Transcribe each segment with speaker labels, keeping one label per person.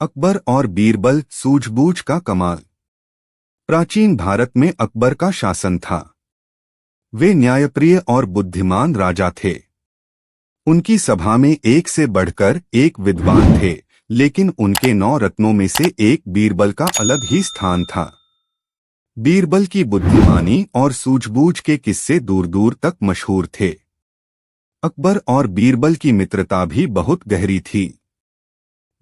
Speaker 1: अकबर और बीरबल सूझबूझ का कमाल। प्राचीन भारत में अकबर का शासन था। वे न्यायप्रिय और बुद्धिमान राजा थे। उनकी सभा में एक से बढ़कर एक विद्वान थे, लेकिन उनके 9 रत्नों में से एक बीरबल का अलग ही स्थान था। बीरबल की बुद्धिमानी और सूझबूझ के किस्से दूर दूर तक मशहूर थे। अकबर और बीरबल की मित्रता भी बहुत गहरी थी।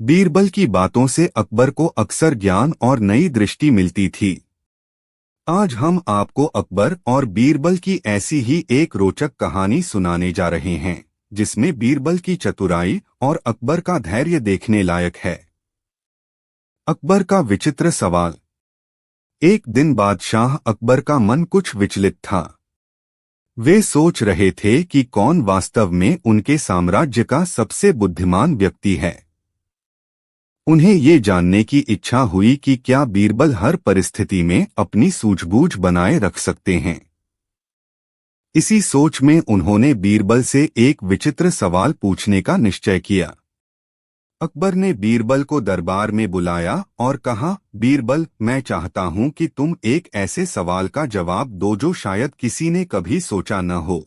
Speaker 1: बीरबल की बातों से अकबर को अक्सर ज्ञान और नई दृष्टि मिलती थी। आज हम आपको अकबर और बीरबल की ऐसी ही एक रोचक कहानी सुनाने जा रहे हैं, जिसमें बीरबल की चतुराई और अकबर का धैर्य देखने लायक है। अकबर का विचित्र सवाल। एक दिन बादशाह अकबर का मन कुछ विचलित था। वे सोच रहे थे कि कौन वास्तव में उनके साम्राज्य का सबसे बुद्धिमान व्यक्ति है। उन्हें ये जानने की इच्छा हुई कि क्या बीरबल हर परिस्थिति में अपनी सूझबूझ बनाए रख सकते हैं। इसी सोच में उन्होंने बीरबल से एक विचित्र सवाल पूछने का निश्चय किया। अकबर ने बीरबल को दरबार में बुलाया और कहा, बीरबल, मैं चाहता हूं कि तुम एक ऐसे सवाल का जवाब दो जो शायद किसी ने कभी सोचा न हो।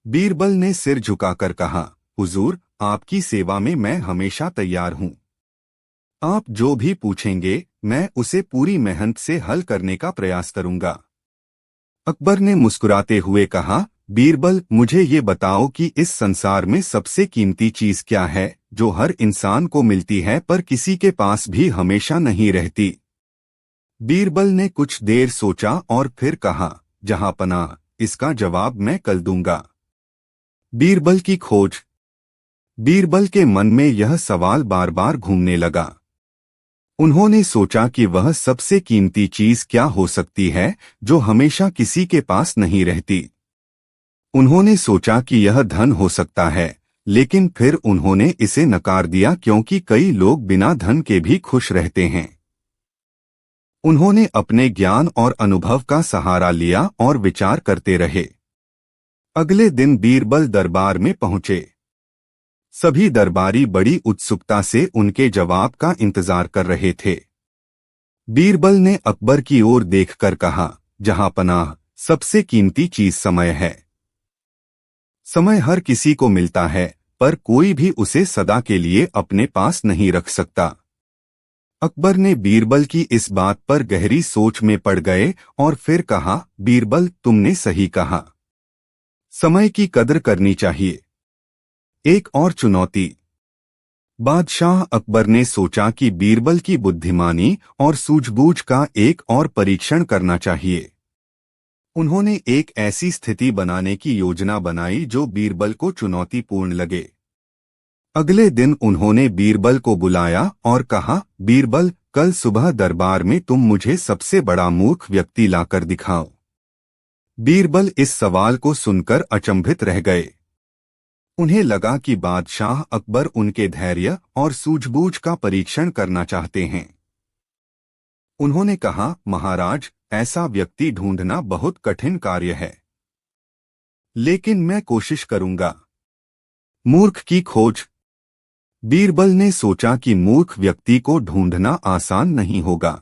Speaker 1: बीरबल ने सिर झुकाकर कहा, हुजूर, आपकी सेवा में मैं हमेशा तैयार हूं। आप जो भी पूछेंगे मैं उसे पूरी मेहनत से हल करने का प्रयास करूंगा। अकबर ने मुस्कुराते हुए कहा, बीरबल, मुझे ये बताओ कि इस संसार में सबसे कीमती चीज क्या है जो हर इंसान को मिलती है पर किसी के पास भी हमेशा नहीं रहती। बीरबल ने कुछ देर सोचा और फिर कहा, जहांपनाह, इसका जवाब मैं कल दूंगा। बीरबल की खोज। बीरबल के मन में यह सवाल बार बार घूमने लगा। उन्होंने सोचा कि वह सबसे कीमती चीज क्या हो सकती है जो हमेशा किसी के पास नहीं रहती। उन्होंने सोचा कि यह धन हो सकता है, लेकिन फिर उन्होंने इसे नकार दिया क्योंकि कई लोग बिना धन के भी खुश रहते हैं। उन्होंने अपने ज्ञान और अनुभव का सहारा लिया और विचार करते रहे। अगले दिन बीरबल दरबार में पहुंचे। सभी दरबारी बड़ी उत्सुकता से उनके जवाब का इंतजार कर रहे थे। बीरबल ने अकबर की ओर देखकर कहा, जहांपनाह, सबसे कीमती चीज समय है। समय हर किसी को मिलता है, पर कोई भी उसे सदा के लिए अपने पास नहीं रख सकता। अकबर ने बीरबल की इस बात पर गहरी सोच में पड़ गए और फिर कहा, बीरबल, तुमने सही कहा। समय की कदर करनी चाहिए। एक और चुनौती। बादशाह अकबर ने सोचा कि बीरबल की बुद्धिमानी और सूझबूझ का एक और परीक्षण करना चाहिए। उन्होंने एक ऐसी स्थिति बनाने की योजना बनाई जो बीरबल को चुनौतीपूर्ण लगे। अगले दिन उन्होंने बीरबल को बुलाया और कहा, बीरबल, कल सुबह दरबार में तुम मुझे सबसे बड़ा मूर्ख व्यक्ति लाकर दिखाओ। बीरबल इस सवाल को सुनकर अचंभित रह गए। उन्हें लगा कि बादशाह अकबर उनके धैर्य और सूझबूझ का परीक्षण करना चाहते हैं। उन्होंने कहा, महाराज, ऐसा व्यक्ति ढूंढना बहुत कठिन कार्य है, लेकिन मैं कोशिश करूंगा। मूर्ख की खोज। बीरबल ने सोचा कि मूर्ख व्यक्ति को ढूंढना आसान नहीं होगा।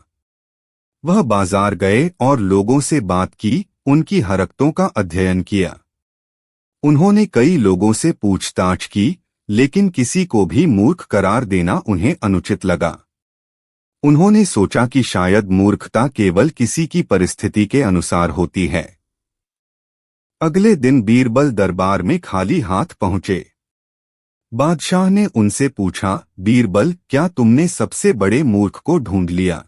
Speaker 1: वह बाजार गए और लोगों से बात की, उनकी हरकतों का अध्ययन किया। उन्होंने कई लोगों से पूछताछ की, लेकिन किसी को भी मूर्ख करार देना उन्हें अनुचित लगा। उन्होंने सोचा कि शायद मूर्खता केवल किसी की परिस्थिति के अनुसार होती है। अगले दिन बीरबल दरबार में खाली हाथ पहुंचे। बादशाह ने उनसे पूछा, बीरबल, क्या तुमने सबसे बड़े मूर्ख को ढूंढ लिया?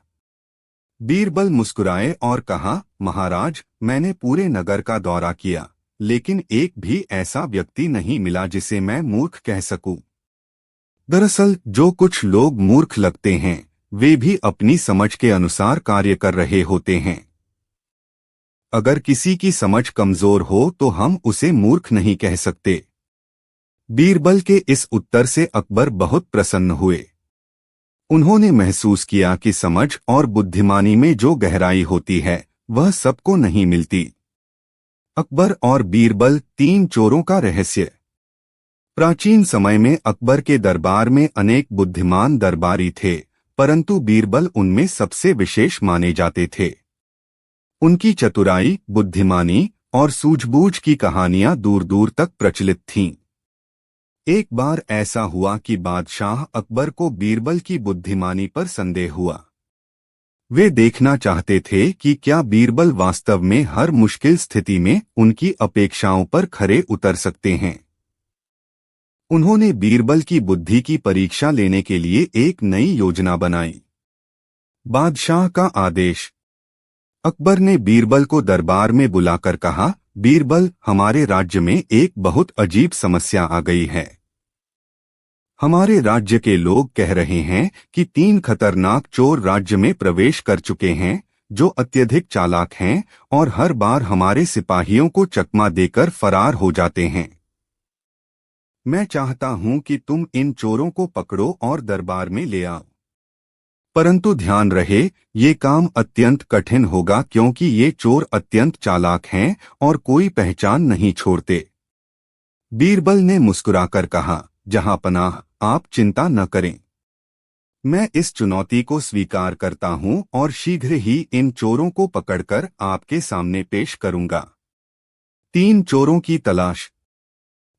Speaker 1: बीरबल मुस्कुराए और कहा, महाराज, मैंने पूरे नगर का दौरा किया, लेकिन एक भी ऐसा व्यक्ति नहीं मिला जिसे मैं मूर्ख कह सकूं। दरअसल जो कुछ लोग मूर्ख लगते हैं, वे भी अपनी समझ के अनुसार कार्य कर रहे होते हैं। अगर किसी की समझ कमजोर हो तो हम उसे मूर्ख नहीं कह सकते। बीरबल के इस उत्तर से अकबर बहुत प्रसन्न हुए। उन्होंने महसूस किया कि समझ और बुद्धिमानी में जो गहराई होती है, वह सबको नहीं मिलती। अकबर और बीरबल, 3 चोरों का रहस्य। प्राचीन समय में अकबर के दरबार में अनेक बुद्धिमान दरबारी थे, परंतु बीरबल उनमें सबसे विशेष माने जाते थे। उनकी चतुराई, बुद्धिमानी और सूझबूझ की कहानियां दूर दूर तक प्रचलित थीं। एक बार ऐसा हुआ कि बादशाह अकबर को बीरबल की बुद्धिमानी पर संदेह हुआ। वे देखना चाहते थे कि क्या बीरबल वास्तव में हर मुश्किल स्थिति में उनकी अपेक्षाओं पर खरे उतर सकते हैं। उन्होंने बीरबल की बुद्धि की परीक्षा लेने के लिए एक नई योजना बनाई। बादशाह का आदेश। अकबर ने बीरबल को दरबार में बुलाकर कहा, बीरबल, हमारे राज्य में एक बहुत अजीब समस्या आ गई है। हमारे राज्य के लोग कह रहे हैं कि 3 खतरनाक चोर राज्य में प्रवेश कर चुके हैं, जो अत्यधिक चालाक हैं और हर बार हमारे सिपाहियों को चकमा देकर फरार हो जाते हैं। मैं चाहता हूं कि तुम इन चोरों को पकड़ो और दरबार में ले आओ। परंतु ध्यान रहे, ये काम अत्यंत कठिन होगा क्योंकि ये चोर अत्यंत चालाक हैं और कोई पहचान नहीं छोड़ते। बीरबल ने मुस्कुराकर कहा, जहांपनाह, आप चिंता न करें। मैं इस चुनौती को स्वीकार करता हूं और शीघ्र ही इन चोरों को पकड़कर आपके सामने पेश करूंगा। 3 चोरों की तलाश।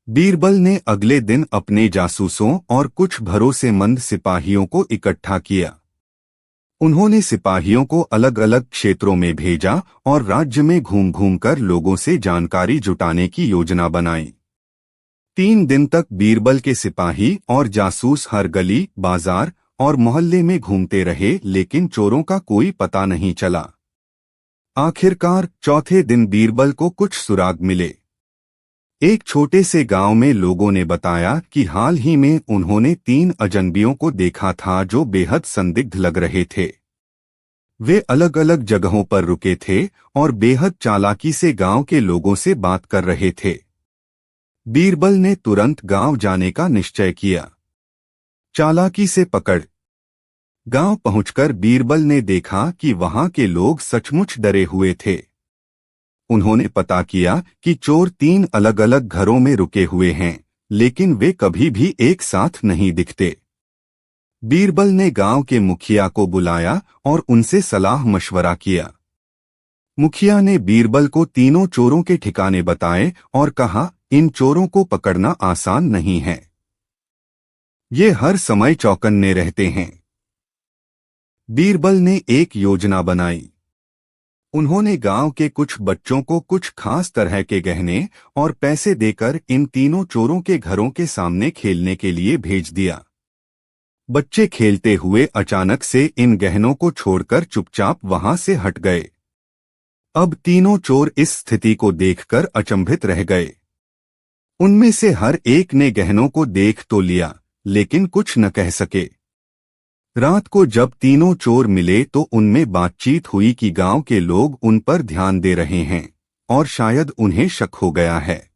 Speaker 1: बीरबल ने अगले दिन अपने जासूसों और कुछ भरोसेमंद सिपाहियों को इकट्ठा किया। उन्होंने सिपाहियों को अलग अलग क्षेत्रों में भेजा और राज्य में घूम घूम कर लोगों से जानकारी जुटाने की योजना बनाई। 3 दिन तक बीरबल के सिपाही और जासूस हर गली, बाजार और मोहल्ले में घूमते रहे, लेकिन चोरों का कोई पता नहीं चला। आखिरकार चौथे दिन बीरबल को कुछ सुराग मिले। एक छोटे से गांव में लोगों ने बताया कि हाल ही में उन्होंने 3 अजनबियों को देखा था जो बेहद संदिग्ध लग रहे थे। वे अलग अलग जगहों पर रुके थे और बेहद चालाकी से गांव के लोगों से बात कर रहे थे। बीरबल ने तुरंत गांव जाने का निश्चय किया। चालाकी से पकड़। गांव पहुंचकर बीरबल ने देखा कि वहां के लोग सचमुच डरे हुए थे। उन्होंने पता किया कि चोर 3 अलग अलग घरों में रुके हुए हैं, लेकिन वे कभी भी एक साथ नहीं दिखते। बीरबल ने गांव के मुखिया को बुलाया और उनसे सलाह मशवरा किया। मुखिया ने बीरबल को तीनों चोरों के ठिकाने बताए और कहा, इन चोरों को पकड़ना आसान नहीं है। ये हर समय चौकन्ने रहते हैं। बीरबल ने एक योजना बनाई। उन्होंने गांव के कुछ बच्चों को कुछ खास तरह के गहने और पैसे देकर इन तीनों चोरों के घरों के सामने खेलने के लिए भेज दिया। बच्चे खेलते हुए अचानक से इन गहनों को छोड़कर चुपचाप वहां से हट गए। अब तीनों चोर इस स्थिति को देखकर अचंभित रह गए। उनमें से हर एक ने गहनों को देख तो लिया, लेकिन कुछ न कह सके। रात को जब तीनों चोर मिले तो उनमें बातचीत हुई कि गांव के लोग उन पर ध्यान दे रहे हैं और शायद उन्हें शक हो गया है।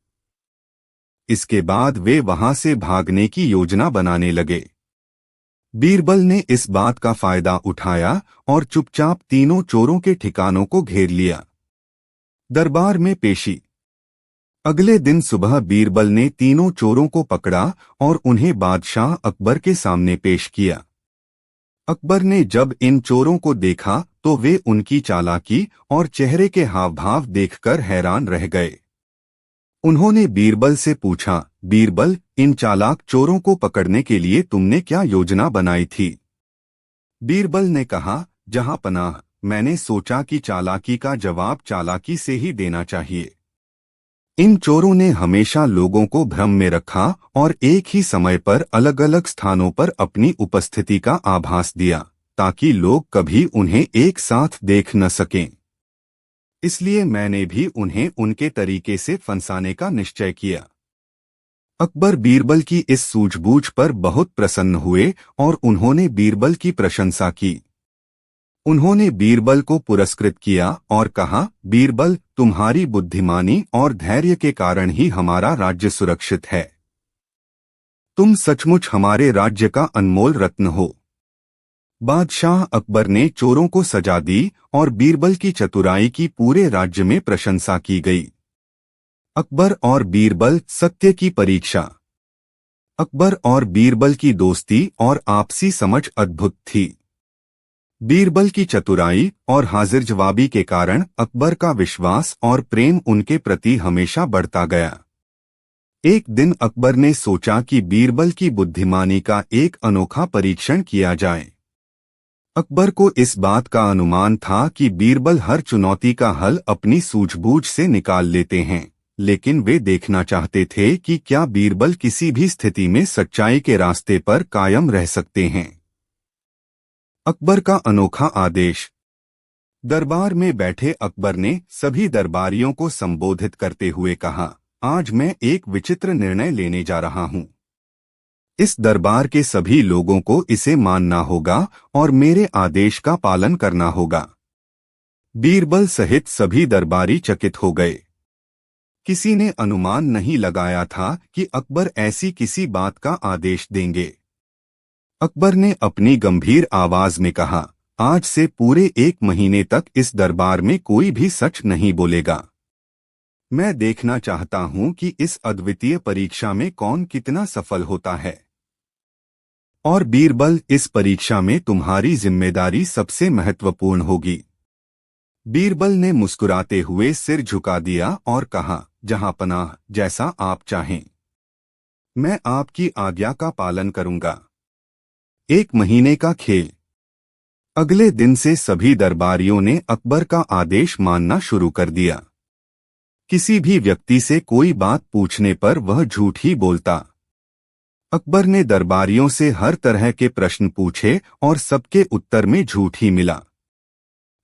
Speaker 1: इसके बाद वे वहां से भागने की योजना बनाने लगे। बीरबल ने इस बात का फायदा उठाया और चुपचाप तीनों चोरों के ठिकानों को घेर लिया। दरबार में पेशी। अगले दिन सुबह बीरबल ने तीनों चोरों को पकड़ा और उन्हें बादशाह अकबर के सामने पेश किया। अकबर ने जब इन चोरों को देखा तो वे उनकी चालाकी और चेहरे के हाव भाव देखकर हैरान रह गए। उन्होंने बीरबल से पूछा, बीरबल, इन चालाक चोरों को पकड़ने के लिए तुमने क्या योजना बनाई थी? बीरबल ने कहा, जहांपनाह, मैंने सोचा कि चालाकी का जवाब चालाकी से ही देना चाहिए। इन चोरों ने हमेशा लोगों को भ्रम में रखा और एक ही समय पर अलग अलग स्थानों पर अपनी उपस्थिति का आभास दिया, ताकि लोग कभी उन्हें एक साथ देख न सकें। इसलिए मैंने भी उन्हें उनके तरीके से फंसाने का निश्चय किया। अकबर बीरबल की इस सूझबूझ पर बहुत प्रसन्न हुए और उन्होंने बीरबल की प्रशंसा की। उन्होंने बीरबल को पुरस्कृत किया और कहा, बीरबल, तुम्हारी बुद्धिमानी और धैर्य के कारण ही हमारा राज्य सुरक्षित है। तुम सचमुच हमारे राज्य का अनमोल रत्न हो। बादशाह अकबर ने चोरों को सजा दी और बीरबल की चतुराई की पूरे राज्य में प्रशंसा की गई। अकबर और बीरबल, सत्य की परीक्षा। अकबर और बीरबल की दोस्ती और आपसी समझ अद्भुत थी। बीरबल की चतुराई और हाजिर जवाबी के कारण अकबर का विश्वास और प्रेम उनके प्रति हमेशा बढ़ता गया। एक दिन अकबर ने सोचा कि बीरबल की बुद्धिमानी का एक अनोखा परीक्षण किया जाए। अकबर को इस बात का अनुमान था कि बीरबल हर चुनौती का हल अपनी सूझबूझ से निकाल लेते हैं, लेकिन वे देखना चाहते थे कि क्या बीरबल किसी भी स्थिति में सच्चाई के रास्ते पर कायम रह सकते हैं। अकबर का अनोखा आदेश। दरबार में बैठे अकबर ने सभी दरबारियों को संबोधित करते हुए कहा, आज मैं एक विचित्र निर्णय लेने जा रहा हूं। इस दरबार के सभी लोगों को इसे मानना होगा और मेरे आदेश का पालन करना होगा। बीरबल सहित सभी दरबारी चकित हो गए। किसी ने अनुमान नहीं लगाया था कि अकबर ऐसी किसी बात का आदेश देंगे। अकबर ने अपनी गंभीर आवाज में कहा, आज से पूरे 1 महीने तक इस दरबार में कोई भी सच नहीं बोलेगा। मैं देखना चाहता हूं कि इस अद्वितीय परीक्षा में कौन कितना सफल होता है। और बीरबल, इस परीक्षा में तुम्हारी जिम्मेदारी सबसे महत्वपूर्ण होगी। बीरबल ने मुस्कुराते हुए सिर झुका दिया और कहा, जहांपनाह, जैसा आप चाहें। मैं आपकी आज्ञा का पालन करूंगा। 1 महीने का खेल। अगले दिन से सभी दरबारियों ने अकबर का आदेश मानना शुरू कर दिया। किसी भी व्यक्ति से कोई बात पूछने पर वह झूठ ही बोलता। अकबर ने दरबारियों से हर तरह के प्रश्न पूछे और सबके उत्तर में झूठ ही मिला।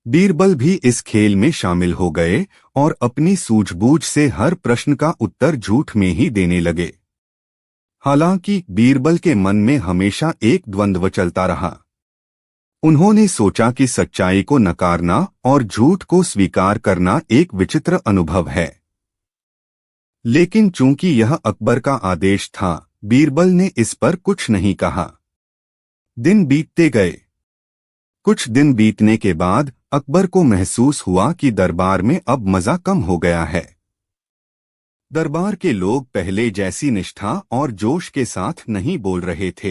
Speaker 1: बीरबल भी इस खेल में शामिल हो गए और अपनी सूझबूझ से हर प्रश्न का उत्तर झूठ में ही देने लगे। हालांकि बीरबल के मन में हमेशा एक द्वंद्व चलता रहा। उन्होंने सोचा कि सच्चाई को नकारना और झूठ को स्वीकार करना एक विचित्र अनुभव है, लेकिन चूंकि यह अकबर का आदेश था, बीरबल ने इस पर कुछ नहीं कहा। दिन बीतते गए। कुछ दिन बीतने के बाद अकबर को महसूस हुआ कि दरबार में अब मजा कम हो गया है। दरबार के लोग पहले जैसी निष्ठा और जोश के साथ नहीं बोल रहे थे।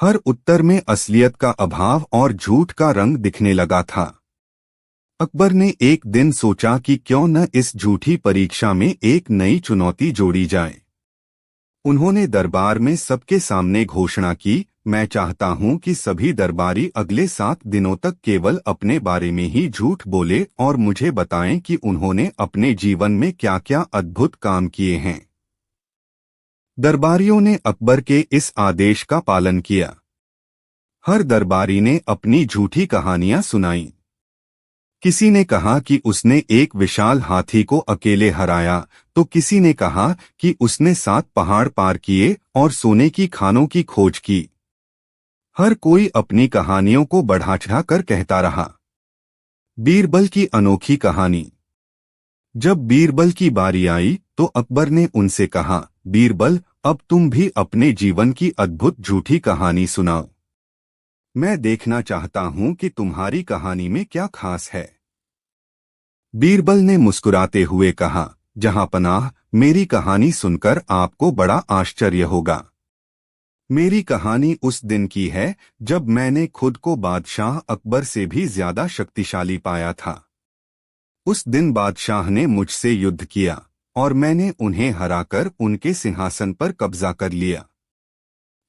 Speaker 1: हर उत्तर में असलियत का अभाव और झूठ का रंग दिखने लगा था। अकबर ने एक दिन सोचा कि क्यों न इस झूठी परीक्षा में एक नई चुनौती जोड़ी जाए। उन्होंने दरबार में सबके सामने घोषणा की, मैं चाहता हूं कि सभी दरबारी अगले 7 दिनों तक केवल अपने बारे में ही झूठ बोले और मुझे बताएं कि उन्होंने अपने जीवन में क्या क्या अद्भुत काम किए हैं। दरबारियों ने अकबर के इस आदेश का पालन किया। हर दरबारी ने अपनी झूठी कहानियां सुनाई। किसी ने कहा कि उसने एक विशाल हाथी को अकेले हराया, तो किसी ने कहा कि उसने 7 पहाड़ पार किए और सोने की खानों की खोज की। हर कोई अपनी कहानियों को बढ़ा-चढ़ा कर कहता रहा। बीरबल की अनोखी कहानी। जब बीरबल की बारी आई तो अकबर ने उनसे कहा, बीरबल, अब तुम भी अपने जीवन की अद्भुत झूठी कहानी सुनाओ। मैं देखना चाहता हूं कि तुम्हारी कहानी में क्या खास है। बीरबल ने मुस्कुराते हुए कहा, जहांपनाह, मेरी कहानी सुनकर आपको बड़ा आश्चर्य होगा। मेरी कहानी उस दिन की है जब मैंने खुद को बादशाह अकबर से भी ज्यादा शक्तिशाली पाया था। उस दिन बादशाह ने मुझसे युद्ध किया और मैंने उन्हें हराकर उनके सिंहासन पर कब्जा कर लिया।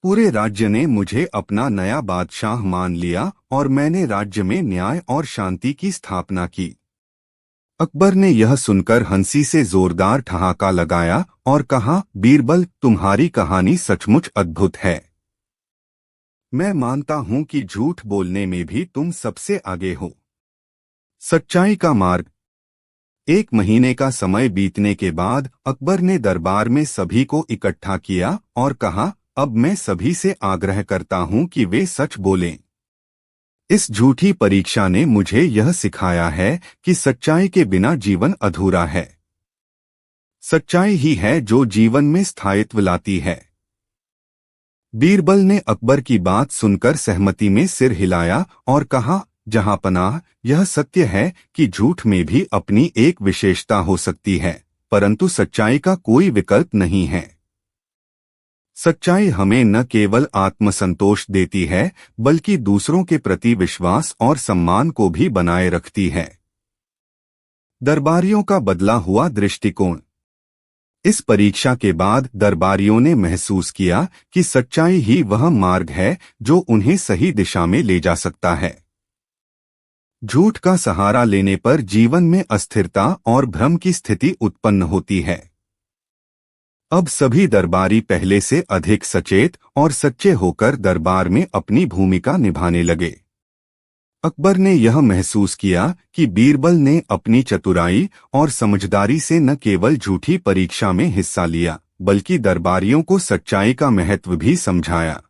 Speaker 1: पूरे राज्य ने मुझे अपना नया बादशाह मान लिया और मैंने राज्य में न्याय और शांति की स्थापना की। अकबर ने यह सुनकर हंसी से जोरदार ठहाका लगाया और कहा, बीरबल, तुम्हारी कहानी सचमुच अद्भुत है। मैं मानता हूं कि झूठ बोलने में भी तुम सबसे आगे हो। सच्चाई का मार्ग। 1 महीने का समय बीतने के बाद अकबर ने दरबार में सभी को इकट्ठा किया और कहा, अब मैं सभी से आग्रह करता हूं कि वे सच बोलें। इस झूठी परीक्षा ने मुझे यह सिखाया है कि सच्चाई के बिना जीवन अधूरा है। सच्चाई ही है जो जीवन में स्थायित्व लाती है। बीरबल ने अकबर की बात सुनकर सहमति में सिर हिलाया और कहा, जहांपनाह, यह सत्य है कि झूठ में भी अपनी एक विशेषता हो सकती है, परंतु सच्चाई का कोई विकल्प नहीं है। सच्चाई हमें न केवल आत्मसंतोष देती है बल्कि दूसरों के प्रति विश्वास और सम्मान को भी बनाए रखती है। दरबारियों का बदला हुआ दृष्टिकोण। इस परीक्षा के बाद दरबारियों ने महसूस किया कि सच्चाई ही वह मार्ग है जो उन्हें सही दिशा में ले जा सकता है। झूठ का सहारा लेने पर जीवन में अस्थिरता और भ्रम की स्थिति उत्पन्न होती है। अब सभी दरबारी पहले से अधिक सचेत और सच्चे होकर दरबार में अपनी भूमिका निभाने लगे। अकबर ने यह महसूस किया कि बीरबल ने अपनी चतुराई और समझदारी से न केवल झूठी परीक्षा में हिस्सा लिया बल्कि दरबारियों को सच्चाई का महत्व भी समझाया।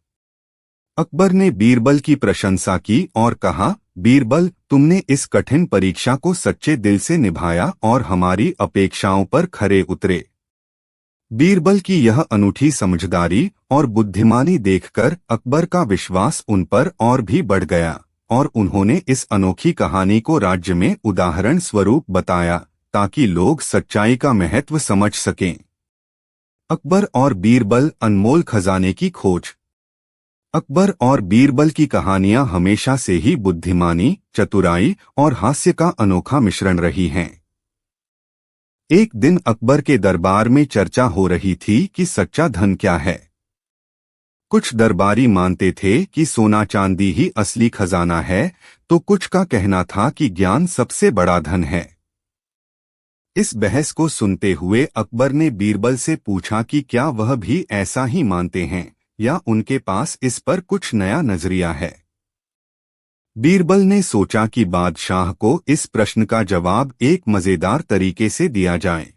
Speaker 1: अकबर ने बीरबल की प्रशंसा की और कहा, बीरबल, तुमने इस कठिन परीक्षा को सच्चे दिल से निभाया और हमारी अपेक्षाओं पर खरे उतरे। बीरबल की यह अनूठी समझदारी और बुद्धिमानी देखकर अकबर का विश्वास उन पर और भी बढ़ गया और उन्होंने इस अनोखी कहानी को राज्य में उदाहरण स्वरूप बताया ताकि लोग सच्चाई का महत्व समझ सकें। अकबर और बीरबल, अनमोल खजाने की खोज। अकबर और बीरबल की कहानियां हमेशा से ही बुद्धिमानी, चतुराई और हास्य का अनोखा मिश्रण रही हैं। एक दिन अकबर के दरबार में चर्चा हो रही थी कि सच्चा धन क्या है। कुछ दरबारी मानते थे कि सोना चांदी ही असली खजाना है, तो कुछ का कहना था कि ज्ञान सबसे बड़ा धन है। इस बहस को सुनते हुए अकबर ने बीरबल से पूछा कि क्या वह भी ऐसा ही मानते हैं या उनके पास इस पर कुछ नया नजरिया है। बीरबल ने सोचा कि बादशाह को इस प्रश्न का जवाब एक मजेदार तरीके से दिया जाए।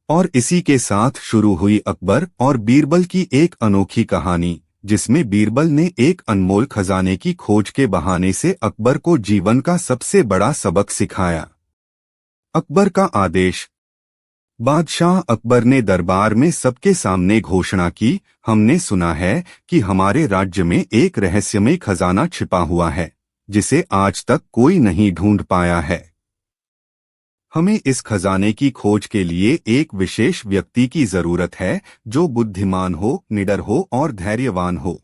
Speaker 1: और इसी के साथ शुरू हुई अकबर और बीरबल की एक अनोखी कहानी, जिसमें बीरबल ने एक अनमोल खजाने की खोज के बहाने से अकबर को जीवन का सबसे बड़ा सबक सिखाया। अकबर का आदेश। बादशाह अकबर ने दरबार में सबके सामने घोषणा की, हमने सुना है कि हमारे राज्य में एक रहस्यमय खजाना छिपा हुआ है जिसे आज तक कोई नहीं ढूंढ पाया है। हमें इस खजाने की खोज के लिए एक विशेष व्यक्ति की जरूरत है जो बुद्धिमान हो, निडर हो और धैर्यवान हो।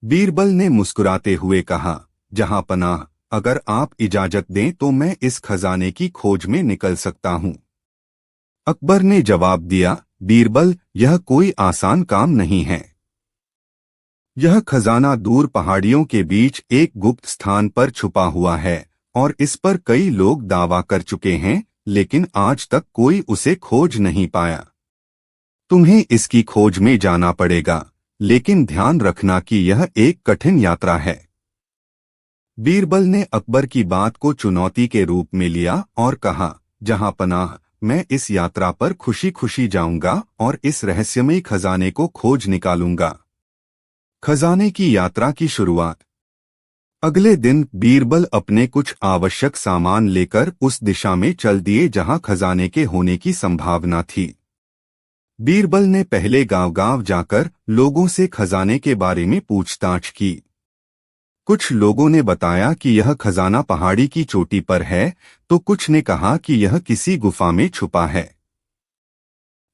Speaker 1: बीरबल ने मुस्कुराते हुए कहा, जहां पनाह, अगर आप इजाजत दें तो मैं इस खजाने की खोज में निकल सकता हूं। अकबर ने जवाब दिया, बीरबल, यह कोई आसान काम नहीं है। यह खजाना दूर पहाड़ियों के बीच एक गुप्त स्थान पर छुपा हुआ है और इस पर कई लोग दावा कर चुके हैं, लेकिन आज तक कोई उसे खोज नहीं पाया। तुम्हें इसकी खोज में जाना पड़ेगा, लेकिन ध्यान रखना कि यह एक कठिन यात्रा है। बीरबल ने अकबर की बात को चुनौती के रूप में लिया और कहा, जहां पनाह, मैं इस यात्रा पर खुशी खुशी जाऊंगा और इस रहस्यमय खजाने को खोज निकालूंगा। खजाने की यात्रा की शुरुआत। अगले दिन बीरबल अपने कुछ आवश्यक सामान लेकर उस दिशा में चल दिए जहां खजाने के होने की संभावना थी। बीरबल ने पहले गांव-गांव जाकर लोगों से खजाने के बारे में पूछताछ की। कुछ लोगों ने बताया कि यह खजाना पहाड़ी की चोटी पर है, तो कुछ ने कहा कि यह किसी गुफा में छुपा है।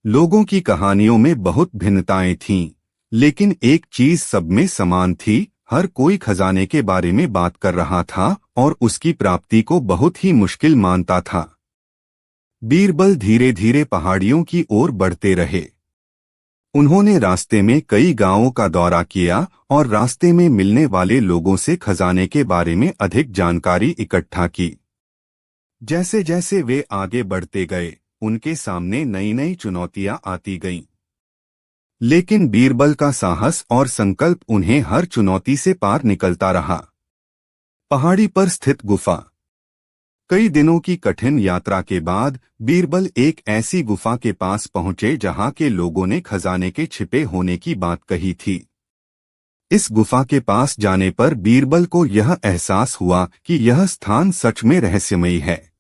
Speaker 1: लोगों की कहानियों में बहुत भिन्नताएं थीं, लेकिन एक चीज सब में समान थी, हर कोई खजाने के बारे में बात कर रहा था और उसकी प्राप्ति को बहुत ही मुश्किल मानता था। बीरबल धीरे धीरे पहाड़ियों की ओर बढ़ते रहे। उन्होंने रास्ते में कई गांवों का दौरा किया और रास्ते में मिलने वाले लोगों से खजाने के बारे में अधिक जानकारी इकट्ठा की। जैसे जैसे वे आगे बढ़ते गए, उनके सामने नई नई चुनौतियां आती गईं। लेकिन बीरबल का साहस और संकल्प उन्हें हर चुनौती से पार निकलता रहा। पहाड़ी पर स्थित गुफा। कई दिनों की कठिन यात्रा के बाद बीरबल एक ऐसी गुफा के पास पहुंचे जहां के लोगों ने खजाने के छिपे होने की बात कही थी। इस गुफा के पास जाने पर बीरबल को यह एहसास हुआ कि यह स्थान सच में रहस्यमयी है।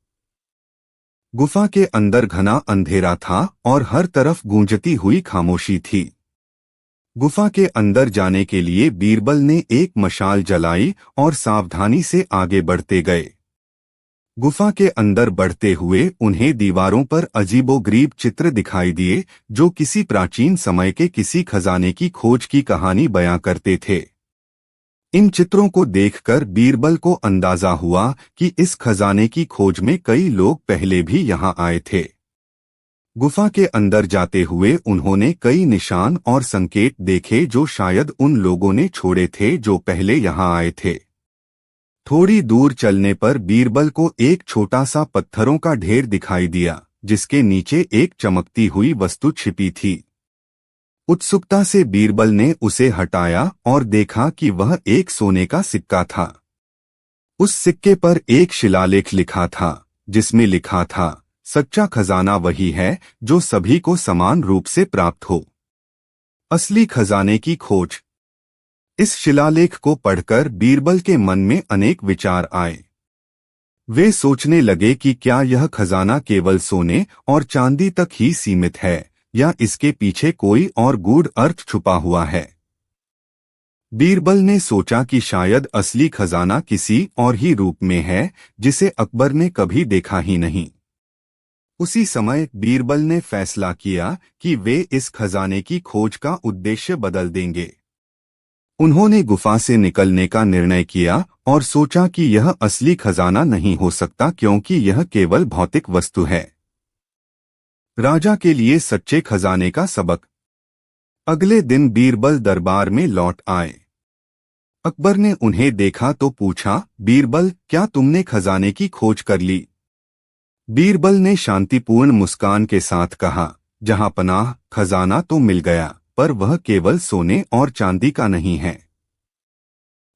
Speaker 1: गुफा के अंदर घना अंधेरा था और हर तरफ गूंजती हुई खामोशी थी। गुफा के अंदर जाने के लिए बीरबल ने एक मशाल जलाई और सावधानी से आगे बढ़ते गए। गुफा के अंदर बढ़ते हुए उन्हें दीवारों पर अजीबोगरीब चित्र दिखाई दिए जो किसी प्राचीन समय के किसी खजाने की खोज की कहानी बयां करते थे। इन चित्रों को देखकर बीरबल को अंदाजा हुआ कि इस खजाने की खोज में कई लोग पहले भी यहां आए थे। गुफा के अंदर जाते हुए उन्होंने कई निशान और संकेत देखे जो शायद उन लोगों ने छोड़े थे जो पहले यहां आए थे। थोड़ी दूर चलने पर बीरबल को एक छोटा सा पत्थरों का ढेर दिखाई दिया जिसके नीचे एक चमकती हुई वस्तु छिपी थी। उत्सुकता से बीरबल ने उसे हटाया और देखा कि वह एक सोने का सिक्का था। उस सिक्के पर एक शिलालेख लिखा था जिसमें लिखा था, सच्चा खजाना वही है जो सभी को समान रूप से प्राप्त हो। असली खजाने की खोज। इस शिलालेख को पढ़कर बीरबल के मन में अनेक विचार आए। वे सोचने लगे कि क्या यह खजाना केवल सोने और चांदी तक ही सीमित है या इसके पीछे कोई और गूढ़ अर्थ छुपा हुआ है। बीरबल ने सोचा कि शायद असली खजाना किसी और ही रूप में है जिसे अकबर ने कभी देखा ही नहीं। उसी समय बीरबल ने फैसला किया कि वे इस खजाने की खोज का उद्देश्य बदल देंगे। उन्होंने गुफा से निकलने का निर्णय किया और सोचा कि यह असली खजाना नहीं हो सकता क्योंकि यह केवल भौतिक वस्तु है। राजा के लिए सच्चे खजाने का सबक। अगले दिन बीरबल दरबार में लौट आए। अकबर ने उन्हें देखा तो पूछा, बीरबल क्या तुमने खजाने की खोज कर ली? बीरबल ने शांतिपूर्ण मुस्कान के साथ कहा, जहां पनाह खजाना तो मिल गया पर वह केवल सोने और चांदी का नहीं है।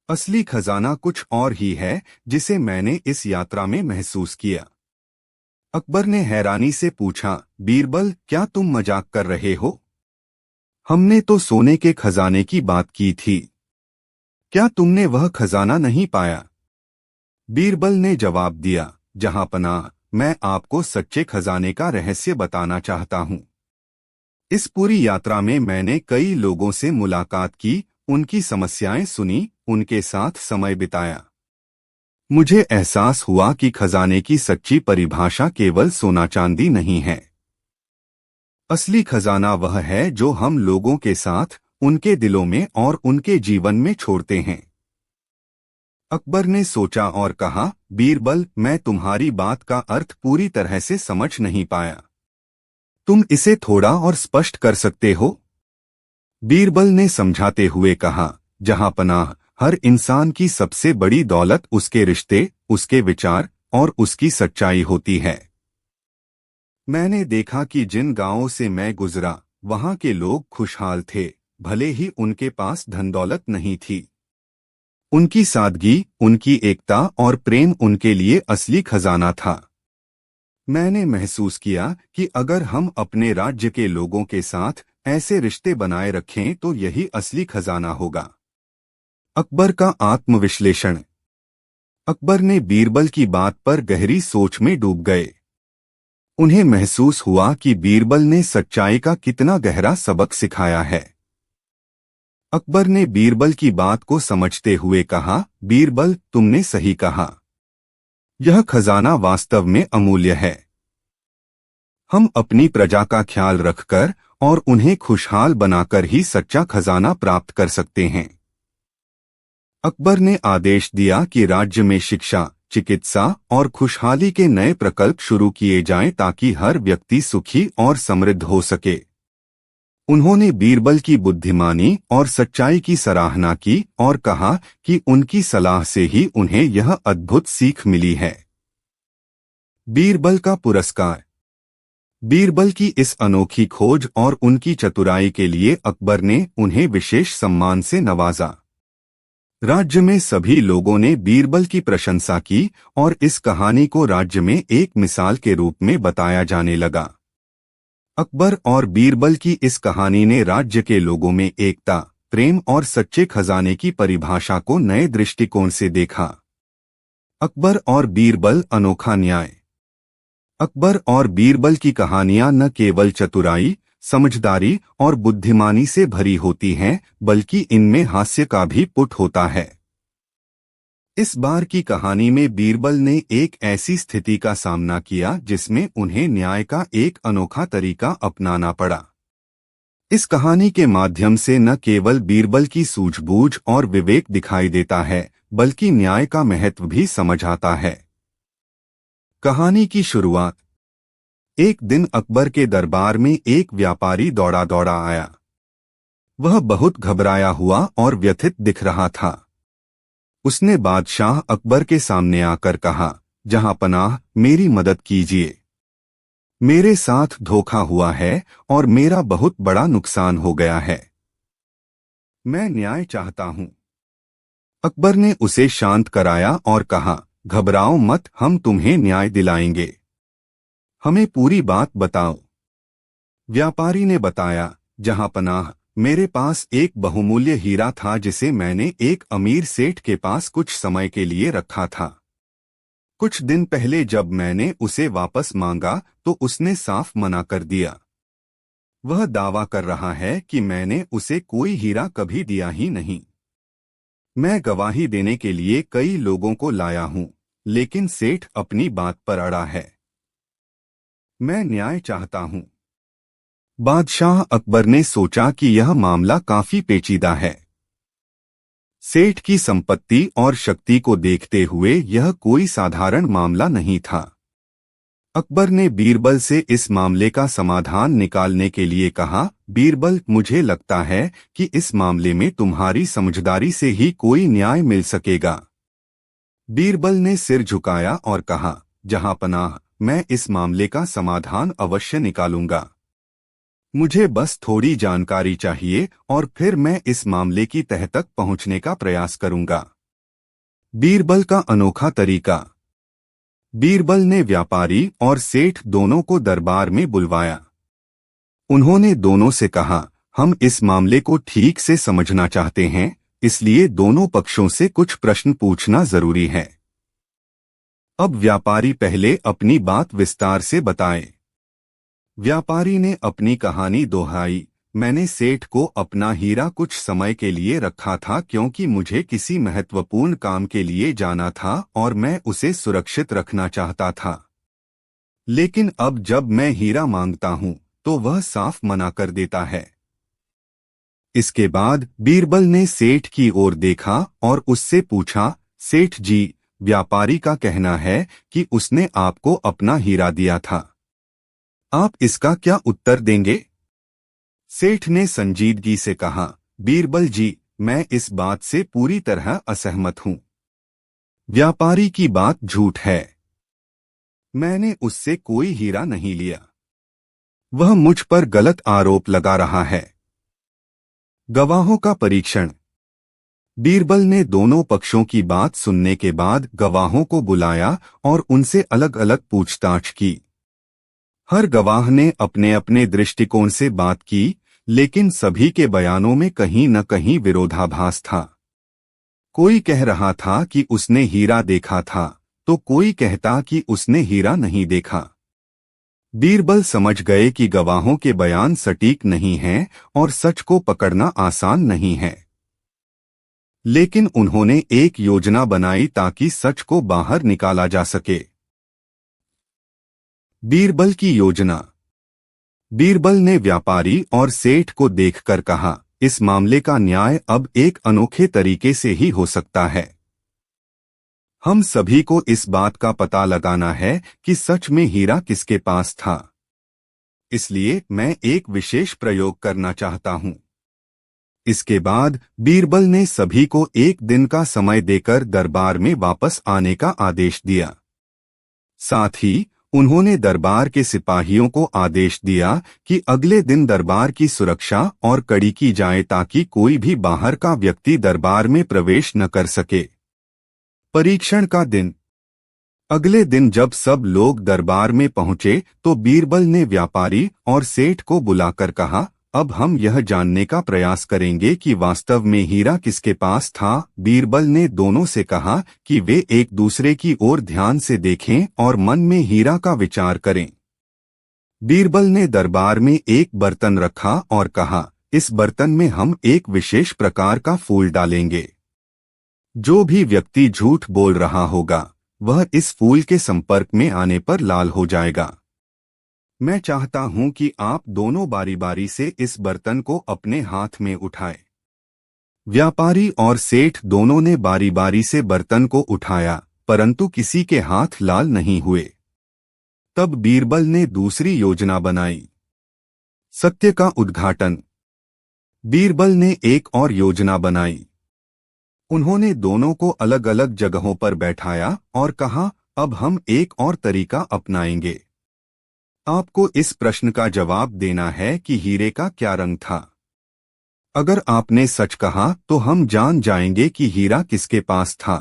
Speaker 1: असली खजाना कुछ और ही है जिसे मैंने इस यात्रा में महसूस किया। अकबर ने हैरानी से पूछा, बीरबल क्या तुम मजाक कर रहे हो? हमने तो सोने के खजाने की बात की थी। क्या तुमने वह खजाना नहीं पाया? बीरबल ने जवाब दिया, जहां पनाह मैं आपको सच्चे खजाने का रहस्य बताना चाहता हूं। इस पूरी यात्रा में मैंने कई लोगों से मुलाकात की, उनकी समस्याएं सुनी, उनके साथ समय बिताया। मुझे एहसास हुआ कि खजाने की सच्ची परिभाषा केवल सोना चांदी नहीं है। असली खजाना वह है जो हम लोगों के साथ, उनके दिलों में और उनके जीवन में छोड़ते हैं। अकबर ने सोचा और कहा, बीरबल मैं तुम्हारी बात का अर्थ पूरी तरह से समझ नहीं पाया। तुम इसे थोड़ा और स्पष्ट कर सकते हो? बीरबल ने समझाते हुए कहा, जहां पनाह हर इंसान की सबसे बड़ी दौलत उसके रिश्ते, उसके विचार और उसकी सच्चाई होती है। मैंने देखा कि जिन गांवों से मैं गुजरा वहां के लोग खुशहाल थे, भले ही उनके पास धन दौलत नहीं थी। उनकी सादगी, उनकी एकता और प्रेम उनके लिए असली खजाना था। मैंने महसूस किया कि अगर हम अपने राज्य के लोगों के साथ ऐसे रिश्ते बनाए रखें तो यही असली खजाना होगा। अकबर का आत्मविश्लेषण। अकबर ने बीरबल की बात पर गहरी सोच में डूब गए। उन्हें महसूस हुआ कि बीरबल ने सच्चाई का कितना गहरा सबक सिखाया है। अकबर ने बीरबल की बात को समझते हुए कहा, बीरबल तुमने सही कहा। यह खजाना वास्तव में अमूल्य है। हम अपनी प्रजा का ख्याल रखकर और उन्हें खुशहाल बनाकर ही सच्चा खजाना प्राप्त कर सकते हैं। अकबर ने आदेश दिया कि राज्य में शिक्षा, चिकित्सा और खुशहाली के नए प्रकल्प शुरू किए जाएं ताकि हर व्यक्ति सुखी और समृद्ध हो सके। उन्होंने बीरबल की बुद्धिमानी और सच्चाई की सराहना की और कहा कि उनकी सलाह से ही उन्हें यह अद्भुत सीख मिली है। बीरबल का पुरस्कार। बीरबल की इस अनोखी खोज और उनकी चतुराई के लिए अकबर ने उन्हें विशेष सम्मान से नवाजा। राज्य में सभी लोगों ने बीरबल की प्रशंसा की और इस कहानी को राज्य में एक मिसाल के रूप में बताया जाने लगा। अकबर और बीरबल की इस कहानी ने राज्य के लोगों में एकता, प्रेम और सच्चे खजाने की परिभाषा को नए दृष्टिकोण से देखा। अकबर और बीरबल अनोखा न्याय। अकबर और बीरबल की कहानियां न केवल चतुराई, समझदारी और बुद्धिमानी से भरी होती हैं, बल्कि इनमें हास्य का भी पुट होता है। इस बार की कहानी में बीरबल ने एक ऐसी स्थिति का सामना किया जिसमें उन्हें न्याय का एक अनोखा तरीका अपनाना पड़ा। इस कहानी के माध्यम से न केवल बीरबल की सूझबूझ और विवेक दिखाई देता है, बल्कि न्याय का महत्व भी समझ आता है। कहानी की शुरुआत। एक दिन अकबर के दरबार में एक व्यापारी दौड़ा दौड़ा आया। वह बहुत घबराया हुआ और व्यथित दिख रहा था। उसने बादशाह अकबर के सामने आकर कहा, जहांपनाह, मेरी मदद कीजिए। मेरे साथ धोखा हुआ है और मेरा बहुत बड़ा नुकसान हो गया है। मैं न्याय चाहता हूं। अकबर ने उसे शांत कराया और कहा, घबराओ मत, हम तुम्हें न्याय दिलाएंगे। हमें पूरी बात बताओ। व्यापारी ने बताया, जहांपनाह, मेरे पास एक बहुमूल्य हीरा था जिसे मैंने एक अमीर सेठ के पास कुछ समय के लिए रखा था। कुछ दिन पहले जब मैंने उसे वापस मांगा तो उसने साफ मना कर दिया। वह दावा कर रहा है कि मैंने उसे कोई हीरा कभी दिया ही नहीं। मैं गवाही देने के लिए कई लोगों को लाया हूं, लेकिन सेठ अपनी बात पर अड़ा है। मैं न्याय चाहता हूं। बादशाह अकबर ने सोचा कि यह मामला काफी पेचीदा है। सेठ की संपत्ति और शक्ति को देखते हुए यह कोई साधारण मामला नहीं था। अकबर ने बीरबल से इस मामले का समाधान निकालने के लिए कहा, बीरबल, मुझे लगता है कि इस मामले में तुम्हारी समझदारी से ही कोई न्याय मिल सकेगा। बीरबल ने सिर झुकाया और कहा, जहांपनाह, मैं इस मामले का समाधान अवश्य निकालूंगा। मुझे बस थोड़ी जानकारी चाहिए और फिर मैं इस मामले की तह तक पहुंचने का प्रयास करूंगा। बीरबल का अनोखा तरीका। बीरबल ने व्यापारी और सेठ दोनों को दरबार में बुलवाया। उन्होंने दोनों से कहा, हम इस मामले को ठीक से समझना चाहते हैं, इसलिए दोनों पक्षों से कुछ प्रश्न पूछना जरूरी है। अब व्यापारी पहले अपनी बात विस्तार से बताए। व्यापारी ने अपनी कहानी दोहराई। मैंने सेठ को अपना हीरा कुछ समय के लिए रखा था क्योंकि मुझे किसी महत्वपूर्ण काम के लिए जाना था और मैं उसे सुरक्षित रखना चाहता था। लेकिन अब जब मैं हीरा मांगता हूं तो वह साफ मना कर देता है। इसके बाद बीरबल ने सेठ की ओर देखा और उससे पूछा, सेठ जी, व्यापारी का कहना है कि उसने आपको अपना हीरा दिया था। आप इसका क्या उत्तर देंगे? सेठ ने संजीदगी से कहा, बीरबल जी, मैं इस बात से पूरी तरह असहमत हूं। व्यापारी की बात झूठ है। मैंने उससे कोई हीरा नहीं लिया। वह मुझ पर गलत आरोप लगा रहा है। गवाहों का परीक्षण। बीरबल ने दोनों पक्षों की बात सुनने के बाद गवाहों को बुलाया और उनसे अलग अलग पूछताछ की। हर गवाह ने अपने अपने दृष्टिकोण से बात की, लेकिन सभी के बयानों में कहीं न कहीं विरोधाभास था। कोई कह रहा था कि उसने हीरा देखा था, तो कोई कहता कि उसने हीरा नहीं देखा। बीरबल समझ गए कि गवाहों के बयान सटीक नहीं हैं और सच को पकड़ना आसान नहीं है। लेकिन उन्होंने एक योजना बनाई ताकि सच को बाहर निकाला जा सके। बीरबल की योजना। बीरबल ने व्यापारी और सेठ को देखकर कहा, इस मामले का न्याय अब एक अनोखे तरीके से ही हो सकता है। हम सभी को इस बात का पता लगाना है कि सच में हीरा किसके पास था। इसलिए मैं एक विशेष प्रयोग करना चाहता हूं। इसके बाद बीरबल ने सभी को एक दिन का समय देकर दरबार में वापस आने का आदेश दिया। साथ ही उन्होंने दरबार के सिपाहियों को आदेश दिया कि अगले दिन दरबार की सुरक्षा और कड़ी की जाए ताकि कोई भी बाहर का व्यक्ति दरबार में प्रवेश न कर सके। परीक्षण का दिन। अगले दिन जब सब लोग दरबार में पहुंचे तो बीरबल ने व्यापारी और सेठ को बुलाकर कहा, अब हम यह जानने का प्रयास करेंगे कि वास्तव में हीरा किसके पास था। बीरबल ने दोनों से कहा कि वे एक दूसरे की ओर ध्यान से देखें और मन में हीरा का विचार करें। बीरबल ने दरबार में एक बर्तन रखा और कहा, इस बर्तन में हम एक विशेष प्रकार का फूल डालेंगे। जो भी व्यक्ति झूठ बोल रहा होगा वह इस फूल के संपर्क में आने पर लाल हो जाएगा। मैं चाहता हूं कि आप दोनों बारी बारी से इस बर्तन को अपने हाथ में उठाएं। व्यापारी और सेठ दोनों ने बारी बारी से बर्तन को उठाया, परंतु किसी के हाथ लाल नहीं हुए। तब बीरबल ने दूसरी योजना बनाई, सत्य का उद्घाटन। बीरबल ने एक और योजना बनाई। उन्होंने दोनों को अलग अलग जगहों पर बैठाया और कहा, अब हम एक और तरीका अपनाएंगे। आपको इस प्रश्न का जवाब देना है कि हीरे का क्या रंग था। अगर आपने सच कहा तो हम जान जाएंगे कि हीरा किसके पास था।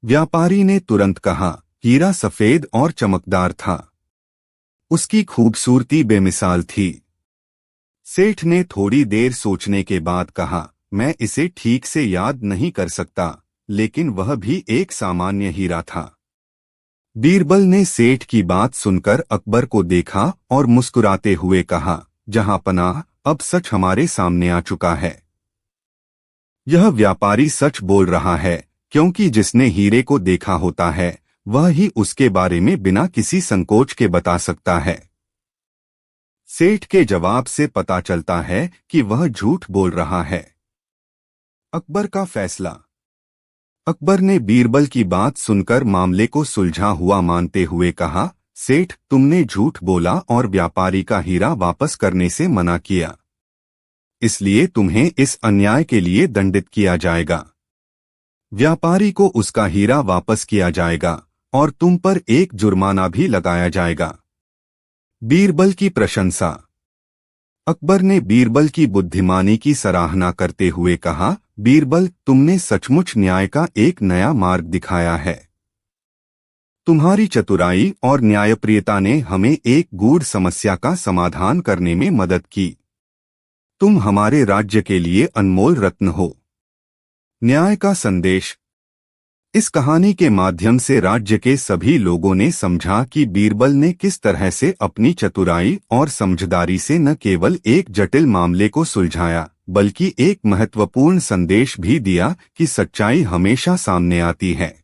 Speaker 1: व्यापारी ने तुरंत कहा, हीरा सफेद और चमकदार था। उसकी खूबसूरती बेमिसाल थी। सेठ ने थोड़ी देर सोचने के बाद कहा, मैं इसे ठीक से याद नहीं कर सकता, लेकिन वह भी एक सामान्य हीरा था। बीरबल ने सेठ की बात सुनकर अकबर को देखा और मुस्कुराते हुए कहा, जहां पनाह, अब सच हमारे सामने आ चुका है। यह व्यापारी सच बोल रहा है, क्योंकि जिसने हीरे को देखा होता है वह ही उसके बारे में बिना किसी संकोच के बता सकता है। सेठ के जवाब से पता चलता है कि वह झूठ बोल रहा है। अकबर का फैसला। अकबर ने बीरबल की बात सुनकर मामले को सुलझा हुआ मानते हुए कहा, सेठ, तुमने झूठ बोला और व्यापारी का हीरा वापस करने से मना किया, इसलिए तुम्हें इस अन्याय के लिए दंडित किया जाएगा। व्यापारी को उसका हीरा वापस किया जाएगा और तुम पर एक जुर्माना भी लगाया जाएगा। बीरबल की प्रशंसा। अकबर ने बीरबल की बुद्धिमानी की सराहना करते हुए कहा, बीरबल, तुमने सचमुच न्याय का एक नया मार्ग दिखाया है। तुम्हारी चतुराई और न्यायप्रियता ने हमें एक गूढ़ समस्या का समाधान करने में मदद की। तुम हमारे राज्य के लिए अनमोल रत्न हो। न्याय का संदेश। इस कहानी के माध्यम से राज्य के सभी लोगों ने समझा कि बीरबल ने किस तरह से अपनी चतुराई और समझदारी से न केवल एक जटिल मामले को सुलझाया, बल्कि एक महत्वपूर्ण संदेश भी दिया कि सच्चाई हमेशा सामने आती है।